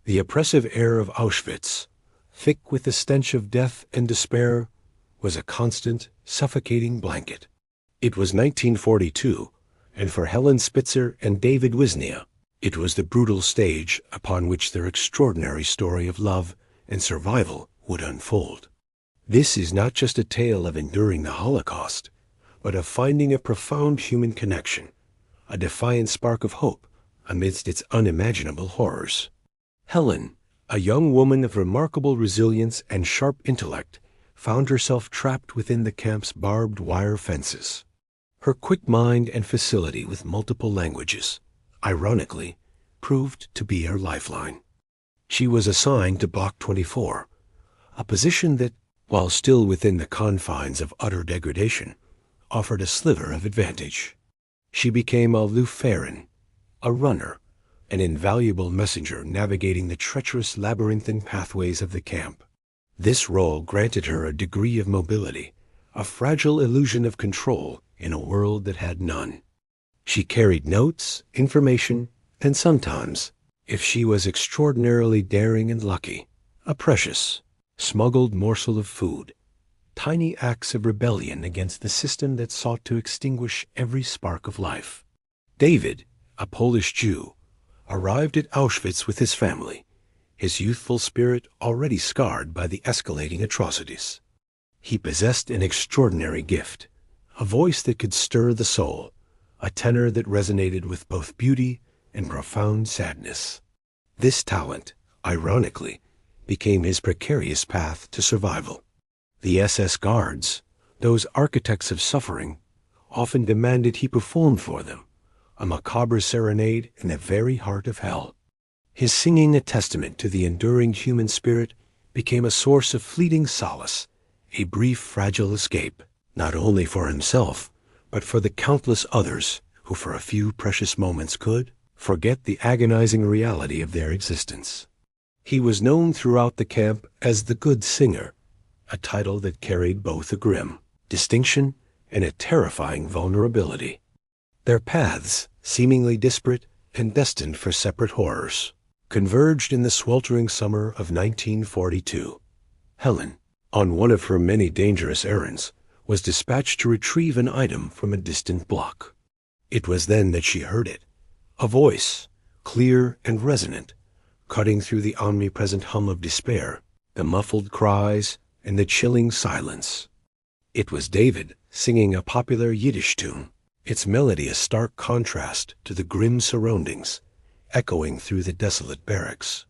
The oppressive air of Auschwitz, thick with the stench of death and despair, was a constant, suffocating blanket. It was 1942, and for Helen Spitzer and David Wisnia, it was the brutal stage upon which their extraordinary story of love and survival would unfold. This is not just a tale of enduring the Holocaust, but of finding a profound human connection, a defiant spark of hope amidst its unimaginable horrors. Helen, a young woman of remarkable resilience and sharp intellect, found herself trapped within the camp's barbed wire fences. Her quick mind and facility with multiple languages, ironically, proved to be her lifeline. She was assigned to Block 24, a position that, while still within the confines of utter degradation, offered a sliver of advantage. She became a läuferin, a runner, an invaluable messenger navigating the treacherous labyrinthine pathways of the camp. This role granted her a degree of mobility, a fragile illusion of control in a world that had none. She carried notes, information, and sometimes, if she was extraordinarily daring and lucky, a precious, smuggled morsel of food, tiny acts of rebellion against the system that sought to extinguish every spark of life. David, a Polish Jew, arrived at Auschwitz with his family, his youthful spirit already scarred by the escalating atrocities. He possessed an extraordinary gift, a voice that could stir the soul, a tenor that resonated with both beauty and profound sadness. This talent, ironically, became his precarious path to survival. The SS guards, those architects of suffering, often demanded he perform for them, a macabre serenade in the very heart of hell. His singing, a testament to the enduring human spirit, became a source of fleeting solace, a brief, fragile escape, not only for himself, but for the countless others who for a few precious moments could forget the agonizing reality of their existence. He was known throughout the camp as the Good Singer, a title that carried both a grim distinction and a terrifying vulnerability. Their paths, seemingly disparate and destined for separate horrors, converged in the sweltering summer of 1942. Helen, on one of her many dangerous errands, was dispatched to retrieve an item from a distant block. It was then that she heard it, a voice, clear and resonant, cutting through the omnipresent hum of despair, the muffled cries, and the chilling silence. It was David singing a popular Yiddish tune, its melody a stark contrast to the grim surroundings, echoing through the desolate barracks.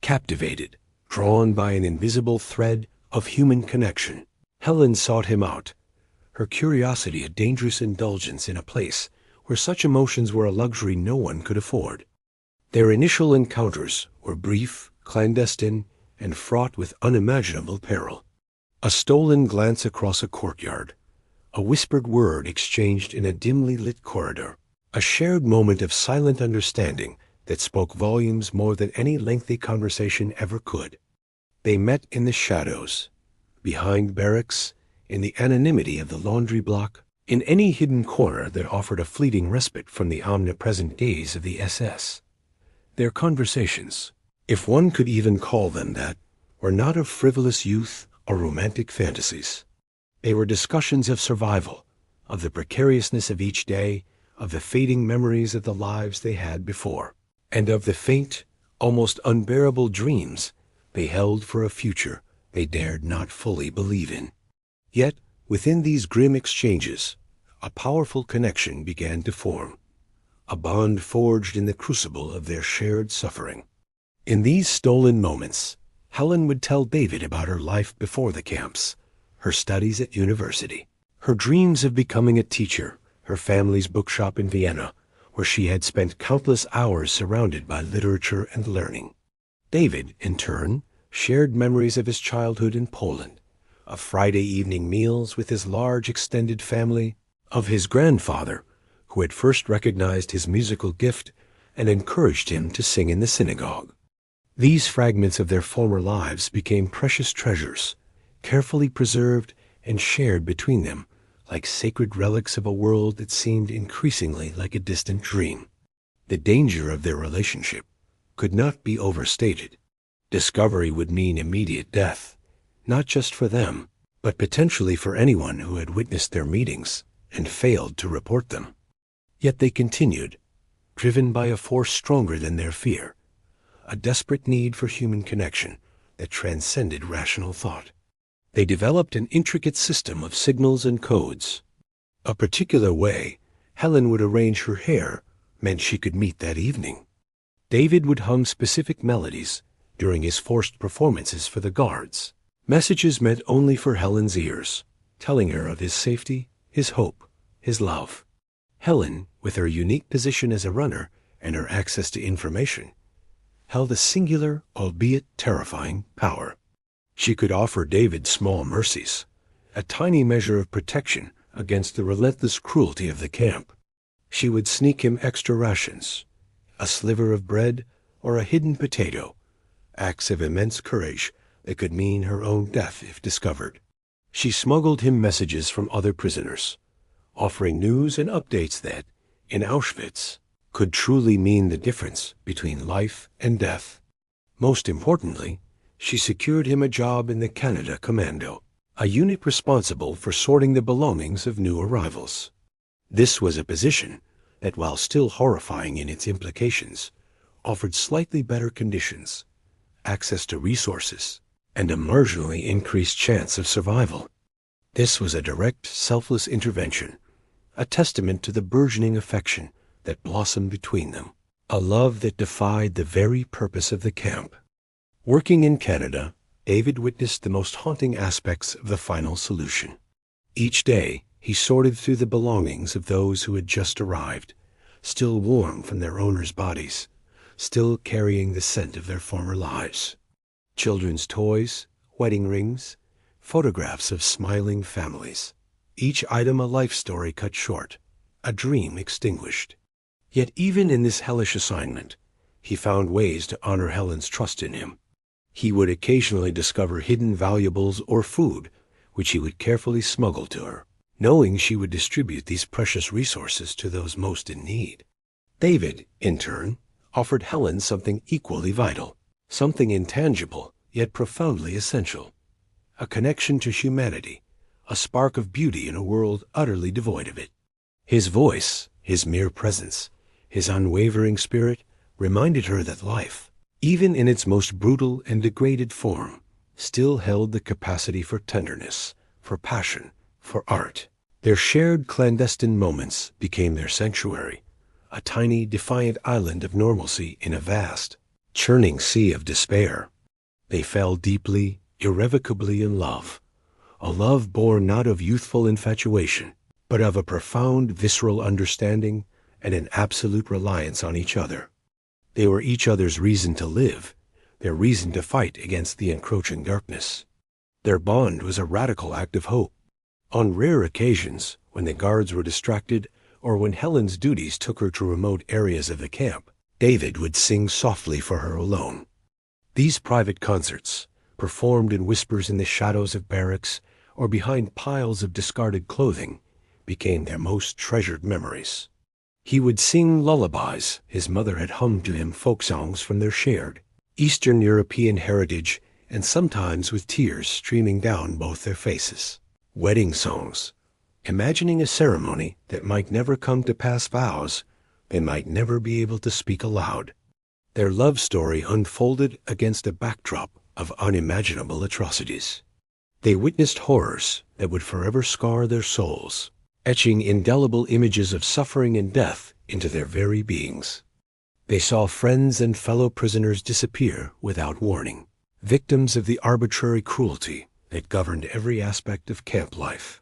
Captivated, drawn by an invisible thread of human connection, Helen sought him out, her curiosity a dangerous indulgence in a place where such emotions were a luxury no one could afford. Their initial encounters were brief, clandestine, and fraught with unimaginable peril. A stolen glance across a courtyard, a whispered word exchanged in a dimly lit corridor, a shared moment of silent understanding that spoke volumes more than any lengthy conversation ever could. They met in the shadows, behind barracks, in the anonymity of the laundry block, in any hidden corner that offered a fleeting respite from the omnipresent gaze of the SS. Their conversations, if one could even call them that, were not of frivolous youth or romantic fantasies. They were discussions of survival, of the precariousness of each day, of the fading memories of the lives they had before, and of the faint, almost unbearable dreams they held for a future they dared not fully believe in. Yet, within these grim exchanges, a powerful connection began to form, a bond forged in the crucible of their shared suffering. In these stolen moments, Helen would tell David about her life before the camps, her studies at university, her dreams of becoming a teacher, her family's bookshop in Vienna, where she had spent countless hours surrounded by literature and learning. David, in turn, shared memories of his childhood in Poland, of Friday evening meals with his large extended family, of his grandfather, who had first recognized his musical gift and encouraged him to sing in the synagogue. These fragments of their former lives became precious treasures, carefully preserved and shared between them, like sacred relics of a world that seemed increasingly like a distant dream. The danger of their relationship could not be overstated. Discovery would mean immediate death, not just for them, but potentially for anyone who had witnessed their meetings and failed to report them. Yet they continued, driven by a force stronger than their fear, a desperate need for human connection that transcended rational thought. They developed an intricate system of signals and codes. A particular way Helen would arrange her hair meant she could meet that evening. David would hum specific melodies during his forced performances for the guards, messages meant only for Helen's ears, telling her of his safety, his hope, his love. Helen, with her unique position as a runner and her access to information, held a singular, albeit terrifying, power. She could offer David small mercies, a tiny measure of protection against the relentless cruelty of the camp. She would sneak him extra rations, a sliver of bread or a hidden potato, acts of immense courage that could mean her own death if discovered. She smuggled him messages from other prisoners, offering news and updates that, in Auschwitz, could truly mean the difference between life and death. Most importantly, she secured him a job in the Canada Commando, a unit responsible for sorting the belongings of new arrivals. This was a position that, while still horrifying in its implications, offered slightly better conditions, access to resources, and a marginally increased chance of survival. This was a direct, selfless intervention, a testament to the burgeoning affection that blossomed between them, a love that defied the very purpose of the camp. Working in Canada, David witnessed the most haunting aspects of the final solution. Each day, he sorted through the belongings of those who had just arrived, still warm from their owners' bodies, still carrying the scent of their former lives. Children's toys, wedding rings, photographs of smiling families. Each item a life story cut short, a dream extinguished. Yet even in this hellish assignment, he found ways to honor Helen's trust in him. He would occasionally discover hidden valuables or food, which he would carefully smuggle to her, knowing she would distribute these precious resources to those most in need. David, in turn, offered Helen something equally vital, something intangible yet profoundly essential, a connection to humanity, a spark of beauty in a world utterly devoid of it. His voice, his mere presence, his unwavering spirit reminded her that life, even in its most brutal and degraded form, still held the capacity for tenderness, for passion, for art. Their shared clandestine moments became their sanctuary, a tiny, defiant island of normalcy in a vast, churning sea of despair. They fell deeply, irrevocably in love, a love born not of youthful infatuation, but of a profound visceral understanding and an absolute reliance on each other. They were each other's reason to live, their reason to fight against the encroaching darkness. Their bond was a radical act of hope. On rare occasions, when the guards were distracted or when Helen's duties took her to remote areas of the camp, David would sing softly for her alone. These private concerts, performed in whispers in the shadows of barracks or behind piles of discarded clothing, became their most treasured memories. He would sing lullabies. His mother had hummed to him folk songs from their shared Eastern European heritage, and sometimes with tears streaming down both their faces. Wedding songs, imagining a ceremony that might never come to pass, vows they might never be able to speak aloud. Their love story unfolded against a backdrop of unimaginable atrocities. They witnessed horrors that would forever scar their souls, etching indelible images of suffering and death into their very beings. They saw friends and fellow prisoners disappear without warning, victims of the arbitrary cruelty that governed every aspect of camp life.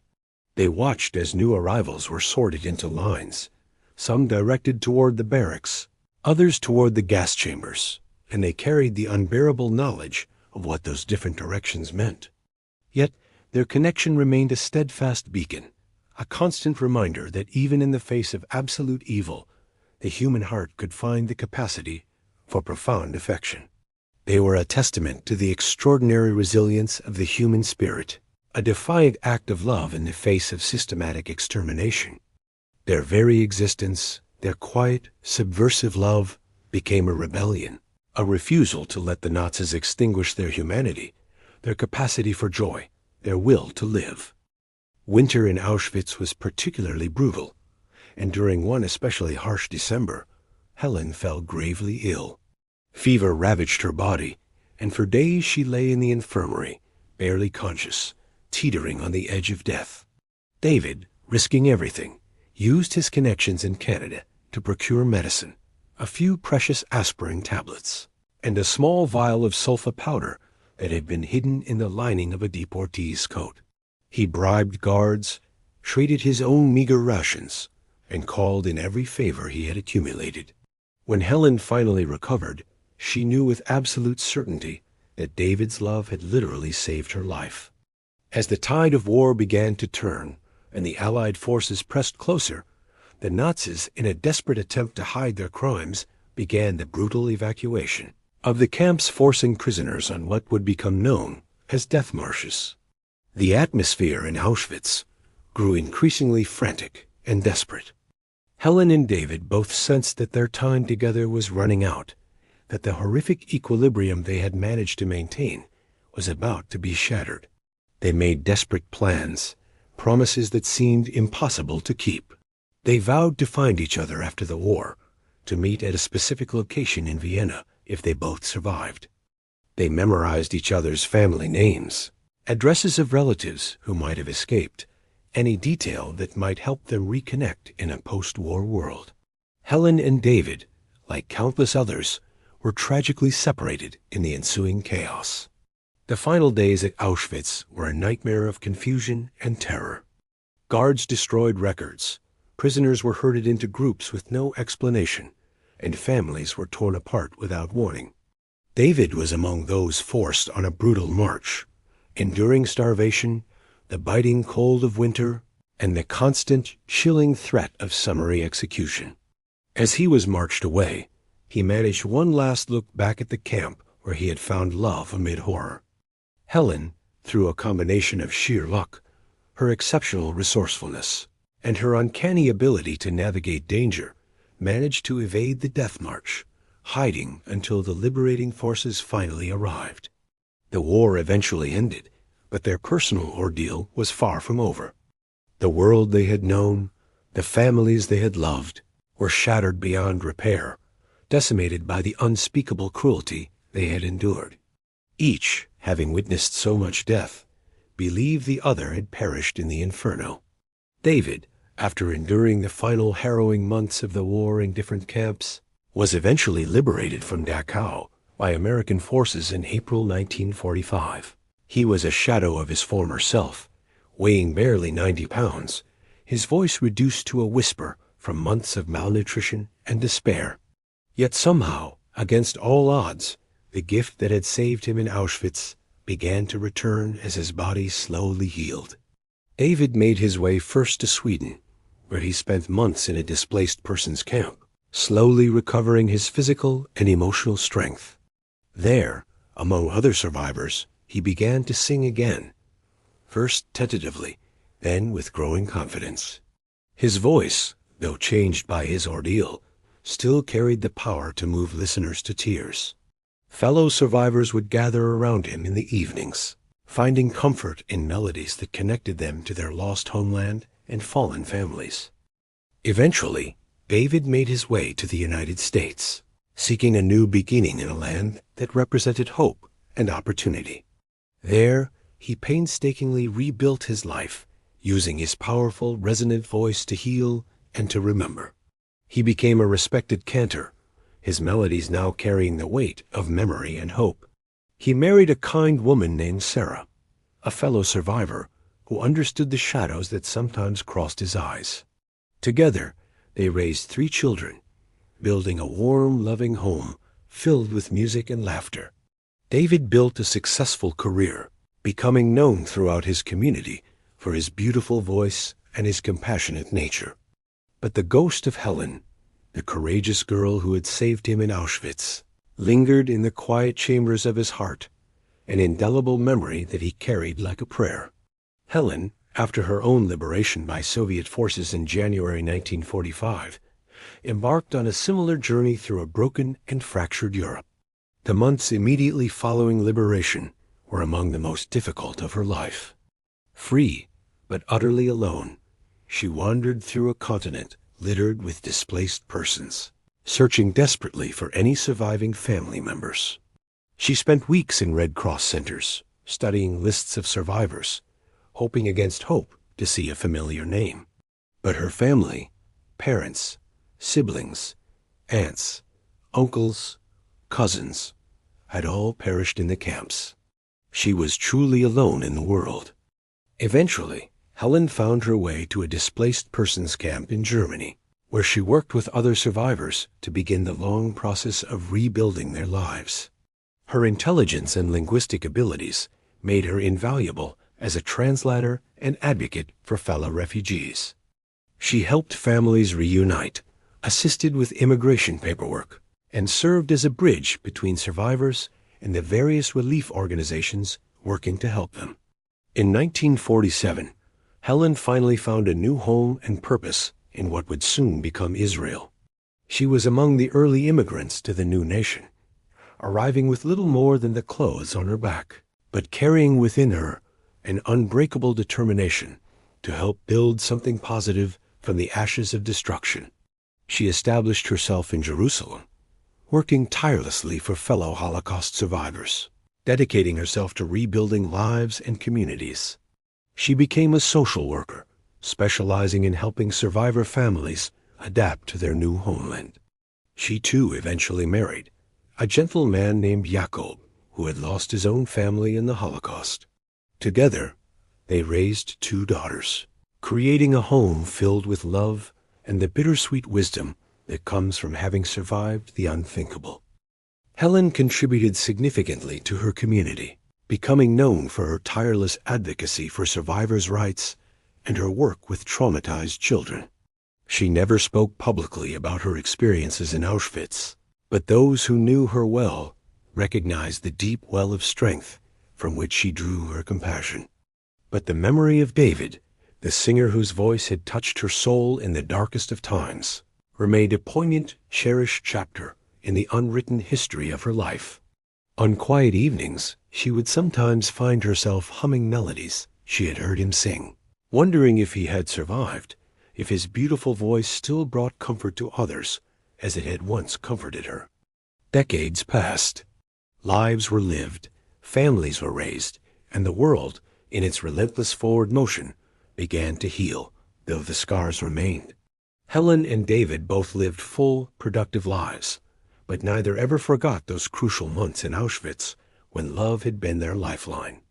They watched as new arrivals were sorted into lines, some directed toward the barracks, others toward the gas chambers, and they carried the unbearable knowledge of what those different directions meant. Yet their connection remained a steadfast beacon, a constant reminder that even in the face of absolute evil, the human heart could find the capacity for profound affection. They were a testament to the extraordinary resilience of the human spirit, a defiant act of love in the face of systematic extermination. Their very existence, their quiet, subversive love, became a rebellion, a refusal to let the Nazis extinguish their humanity, their capacity for joy, their will to live. Winter in Auschwitz was particularly brutal, and during one especially harsh December, Helen fell gravely ill. Fever ravaged her body, and for days she lay in the infirmary, barely conscious, teetering on the edge of death. David, risking everything, used his connections in Canada to procure medicine, a few precious aspirin tablets, and a small vial of sulfa powder that had been hidden in the lining of a deportee's coat. He bribed guards, traded his own meager rations, and called in every favor he had accumulated. When Helen finally recovered, she knew with absolute certainty that David's love had literally saved her life. As the tide of war began to turn and the Allied forces pressed closer, the Nazis, in a desperate attempt to hide their crimes, began the brutal evacuation of the camps, forcing prisoners on what would become known as death marches. The atmosphere in Auschwitz grew increasingly frantic and desperate. Helen and David both sensed that their time together was running out, that the horrific equilibrium they had managed to maintain was about to be shattered. They made desperate plans, promises that seemed impossible to keep. They vowed to find each other after the war, to meet at a specific location in Vienna if they both survived. They memorized each other's family names, addresses of relatives who might have escaped, any detail that might help them reconnect in a post-war world. Helen and David, like countless others, were tragically separated in the ensuing chaos. The final days at Auschwitz were a nightmare of confusion and terror. Guards destroyed records, prisoners were herded into groups with no explanation, and families were torn apart without warning. David was among those forced on a brutal march, enduring starvation, the biting cold of winter, and the constant, chilling threat of summary execution. As he was marched away, he managed one last look back at the camp where he had found love amid horror. Helen, through a combination of sheer luck, her exceptional resourcefulness, and her uncanny ability to navigate danger, managed to evade the death march, hiding until the liberating forces finally arrived. The war eventually ended, but their personal ordeal was far from over. The world they had known, the families they had loved, were shattered beyond repair, decimated by the unspeakable cruelty they had endured. Each, having witnessed so much death, believed the other had perished in the inferno. David, after enduring the final harrowing months of the war in different camps, was eventually liberated from Dachau by American forces in April 1945. He was a shadow of his former self, weighing barely 90 pounds, his voice reduced to a whisper from months of malnutrition and despair. Yet somehow, against all odds, the gift that had saved him in Auschwitz began to return as his body slowly healed. David made his way first to Sweden, where he spent months in a displaced persons camp, slowly recovering his physical and emotional strength. There, among other survivors, he began to sing again, first tentatively, then with growing confidence. His voice, though changed by his ordeal, still carried the power to move listeners to tears. Fellow survivors would gather around him in the evenings, finding comfort in melodies that connected them to their lost homeland and fallen families. Eventually, David made his way to the United States, seeking a new beginning in a land that represented hope and opportunity. There, he painstakingly rebuilt his life, using his powerful, resonant voice to heal and to remember. He became a respected cantor, his melodies now carrying the weight of memory and hope. He married a kind woman named Sarah, a fellow survivor who understood the shadows that sometimes crossed his eyes. Together, they raised 3 children, building a warm, loving home filled with music and laughter. David built a successful career, becoming known throughout his community for his beautiful voice and his compassionate nature. But the ghost of Helen, the courageous girl who had saved him in Auschwitz, lingered in the quiet chambers of his heart, an indelible memory that he carried like a prayer. Helen, after her own liberation by Soviet forces in January 1945, embarked on a similar journey through a broken and fractured Europe. The months immediately following liberation were among the most difficult of her life. Free, but utterly alone, she wandered through a continent littered with displaced persons, searching desperately for any surviving family members. She spent weeks in Red Cross centers, studying lists of survivors, hoping against hope to see a familiar name. But her family, parents, siblings, aunts, uncles, cousins, had all perished in the camps. She was truly alone in the world. Eventually, Helen found her way to a displaced persons camp in Germany, where she worked with other survivors to begin the long process of rebuilding their lives. Her intelligence and linguistic abilities made her invaluable as a translator and advocate for fellow refugees. She helped families reunite, assisted with immigration paperwork, and served as a bridge between survivors and the various relief organizations working to help them. In 1947, Helen finally found a new home and purpose in what would soon become Israel. She was among the early immigrants to the new nation, arriving with little more than the clothes on her back, but carrying within her an unbreakable determination to help build something positive from the ashes of destruction. She established herself in Jerusalem, working tirelessly for fellow Holocaust survivors, dedicating herself to rebuilding lives and communities. She became a social worker, specializing in helping survivor families adapt to their new homeland. She too eventually married a gentleman named Jacob, who had lost his own family in the Holocaust. Together, they raised 2 daughters, creating a home filled with love and the bittersweet wisdom that comes from having survived the unthinkable. Helen contributed significantly to her community, becoming known for her tireless advocacy for survivors' rights and her work with traumatized children. She never spoke publicly about her experiences in Auschwitz, but those who knew her well recognized the deep well of strength from which she drew her compassion. But the memory of David, the singer whose voice had touched her soul in the darkest of times, remained a poignant, cherished chapter in the unwritten history of her life. On quiet evenings, she would sometimes find herself humming melodies she had heard him sing, wondering if he had survived, if his beautiful voice still brought comfort to others as it had once comforted her. Decades passed. Lives were lived, families were raised, and the world, in its relentless forward motion, began to heal, though the scars remained. Helen and David both lived full, productive lives, but neither ever forgot those crucial months in Auschwitz when love had been their lifeline.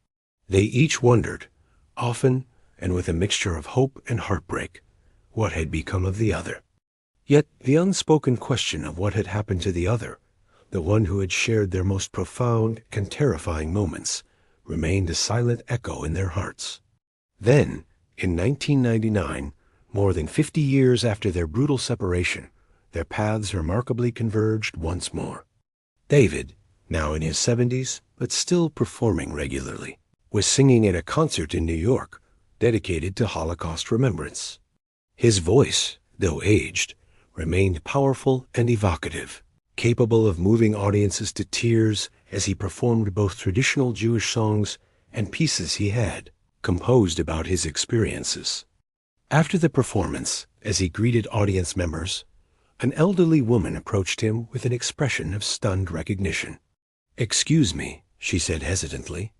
They each wondered, often and with a mixture of hope and heartbreak, what had become of the other. Yet the unspoken question of what had happened to the other, the one who had shared their most profound and terrifying moments, remained a silent echo in their hearts. Then, in 1999, more than 50 years after their brutal separation, their paths remarkably converged once more. David, now in his 70s, but still performing regularly, was singing at a concert in New York dedicated to Holocaust remembrance. His voice, though aged, remained powerful and evocative, capable of moving audiences to tears as he performed both traditional Jewish songs and pieces he had composed about his experiences. After the performance, as he greeted audience members, an elderly woman approached him with an expression of stunned recognition. "Excuse me," she said hesitantly,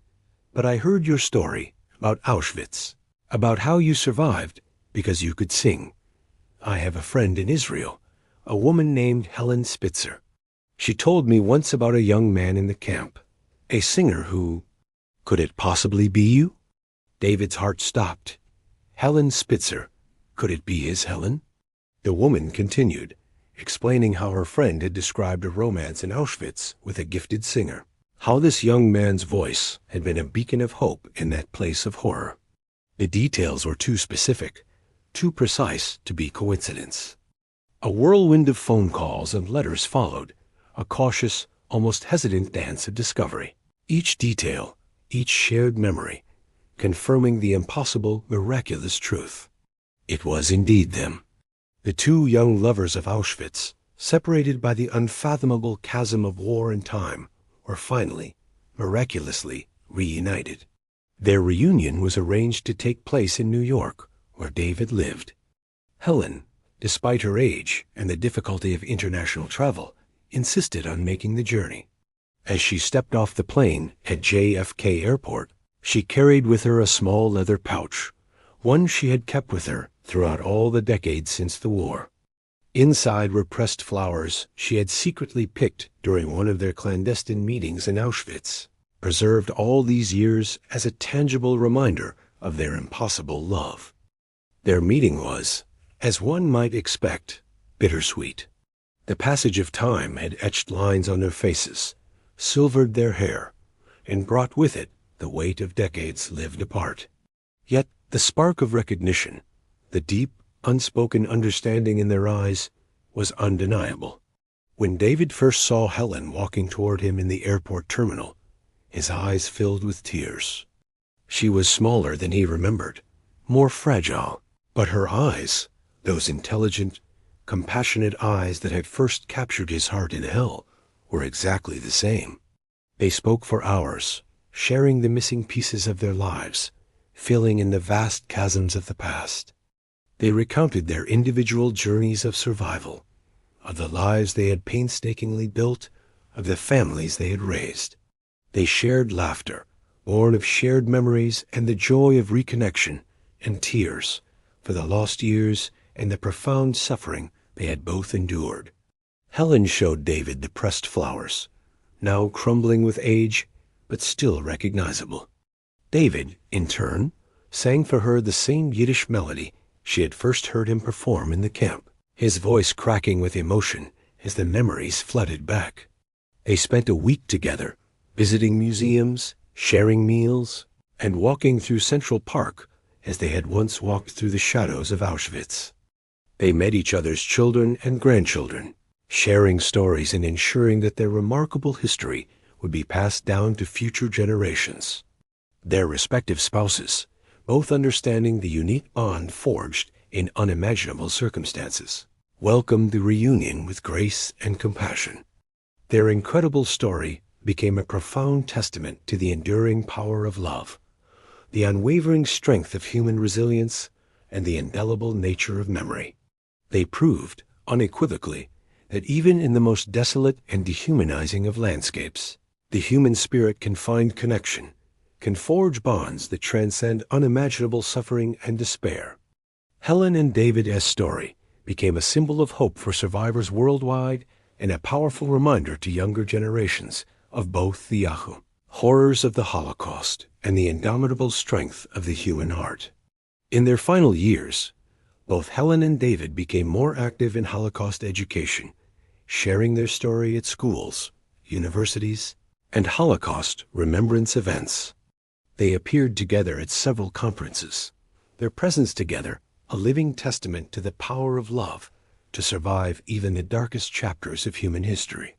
"but I heard your story about Auschwitz, about how you survived because you could sing. I have a friend in Israel, a woman named Helen Spitzer. She told me once about a young man in the camp, a singer who... Could it possibly be you?" David's heart stopped. Helen Spitzer. Could it be his Helen? The woman continued, explaining how her friend had described a romance in Auschwitz with a gifted singer, how this young man's voice had been a beacon of hope in that place of horror. The details were too specific, too precise to be coincidence. A whirlwind of phone calls and letters followed, a cautious, almost hesitant dance of discovery. Each detail, each shared memory, confirming the impossible, miraculous truth. It was indeed them. The 2 young lovers of Auschwitz, separated by the unfathomable chasm of war and time, were finally, miraculously, reunited. Their reunion was arranged to take place in New York, where David lived. Helen, despite her age and the difficulty of international travel, insisted on making the journey. As she stepped off the plane at JFK Airport, she carried with her a small leather pouch, one she had kept with her throughout all the decades since the war. Inside were pressed flowers she had secretly picked during one of their clandestine meetings in Auschwitz, preserved all these years as a tangible reminder of their impossible love. Their meeting was, as one might expect, bittersweet. The passage of time had etched lines on their faces, silvered their hair, and brought with it the weight of decades lived apart. Yet the spark of recognition, the deep, unspoken understanding in their eyes, was undeniable. When David first saw Helen walking toward him in the airport terminal, his eyes filled with tears. She was smaller than he remembered, more fragile, but her eyes, those intelligent, compassionate eyes that had first captured his heart in hell, were exactly the same. They spoke for hours, sharing the missing pieces of their lives, filling in the vast chasms of the past. They recounted their individual journeys of survival, of the lives they had painstakingly built, of the families they had raised. They shared laughter, born of shared memories and the joy of reconnection, and tears for the lost years and the profound suffering they had both endured. Helen showed David the pressed flowers, now crumbling with age, but still recognizable. David, in turn, sang for her the same Yiddish melody she had first heard him perform in the camp, his voice cracking with emotion as the memories flooded back. They spent a week together, visiting museums, sharing meals, and walking through Central Park as they had once walked through the shadows of Auschwitz. They met each other's children and grandchildren, sharing stories and ensuring that their remarkable history would be passed down to future generations. Their respective spouses, both understanding the unique bond forged in unimaginable circumstances, welcomed the reunion with grace and compassion. Their incredible story became a profound testament to the enduring power of love, the unwavering strength of human resilience, and the indelible nature of memory. They proved, unequivocally, that even in the most desolate and dehumanizing of landscapes, the human spirit can find connection, can forge bonds that transcend unimaginable suffering and despair. Helen and David's story became a symbol of hope for survivors worldwide and a powerful reminder to younger generations of both the horrors of the Holocaust and the indomitable strength of the human heart. In their final years, both Helen and David became more active in Holocaust education, sharing their story at schools, universities, and Holocaust remembrance events. They appeared together at several conferences, their presence together a living testament to the power of love to survive even the darkest chapters of human history.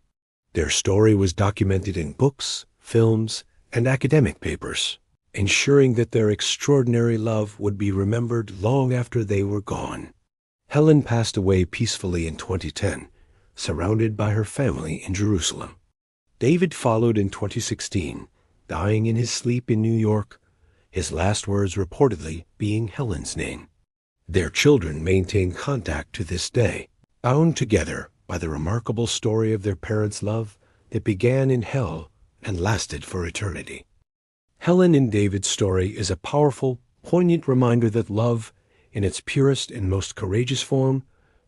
Their story was documented in books, films, and academic papers, ensuring that their extraordinary love would be remembered long after they were gone. Helen passed away peacefully in 2010, surrounded by her family in Jerusalem. David followed in 2016, dying in his sleep in New York, his last words reportedly being Helen's name. Their children maintain contact to this day, bound together by the remarkable story of their parents' love that began in hell and lasted for eternity. Helen and David's story is a powerful, poignant reminder that love, in its purest and most courageous form,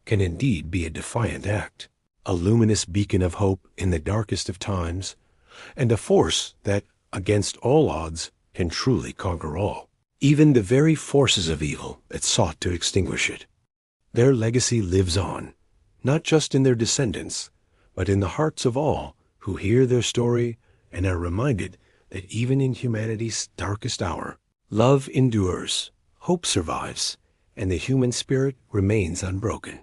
can indeed be a defiant act, a luminous beacon of hope in the darkest of times, and a force that, against all odds, can truly conquer all, even the very forces of evil that sought to extinguish it. Their legacy lives on, not just in their descendants, but in the hearts of all who hear their story and are reminded that even in humanity's darkest hour, love endures, hope survives, and the human spirit remains unbroken.